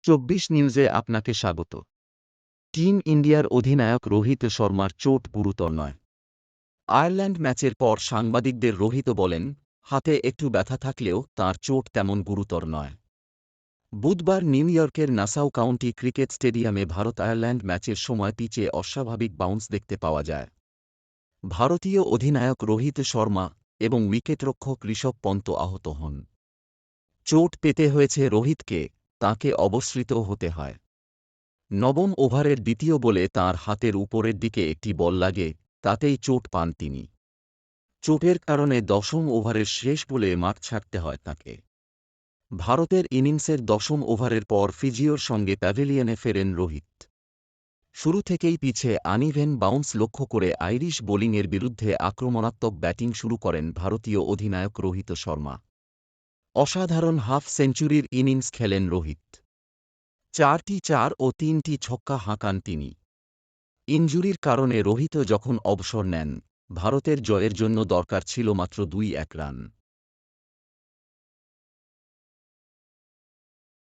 24 নিউজে আপনাকে স্বাগত। টিম ইন্ডিয়ার অধিনায়ক রোহিত শর্মার চোট গুরুতর নয়। আয়ারল্যান্ড ম্যাচের পর সাংবাদিকদের রোহিত বলেন, হাতে একটু ব্যথা থাকলেও তাঁর চোট তেমন গুরুতর নয়। বুধবার নিউ ইয়র্কের নাসাউ কাউন্টি ক্রিকেট স্টেডিয়ামে ভারত-আয়ারল্যান্ড ম্যাচের সময় পিচে অস্বাভাবিক বাউন্স দেখতে পাওয়া যায়। ভারতীয় অধিনায়ক রোহিত শর্মা এবং উইকেটরক্ষক ঋষভ পন্ত আহত হন। চোট পেতে হয়েছে রোহিতকে, তাঁকে অবসৃত হতে হয়। নবম ওভারের দ্বিতীয় বলে তাঁর হাতের উপরের দিকে একটি বল লাগে, তাতেই চোট পান তিনি। চোটের কারণে দশম ওভারের শেষ বলে মাঠ ছাড়তে হয় তাঁকে। ভারতের ইনিংসের দশম ওভারের পর ফিজিওর সঙ্গে প্যাভিলিয়নে ফেরেন রোহিত। শুরু থেকেই পিছে আনইভেন বাউন্স লক্ষ্য করে আইরিশ বোলিংয়ের বিরুদ্ধে আক্রমণাত্মক ব্যাটিং শুরু করেন ভারতীয় অধিনায়ক রোহিত শর্মা। অসাধারণ হাফ সেঞ্চুরির ইনিংস খেলেন রোহিত। 4টি 4 ও 3টি ছক্কা হাঁকান তিনি। ইনজুরির কারণে রোহিত যখন অবসর নেন, ভারতের জয়ের জন্য দরকার ছিল মাত্র 2-1 রান।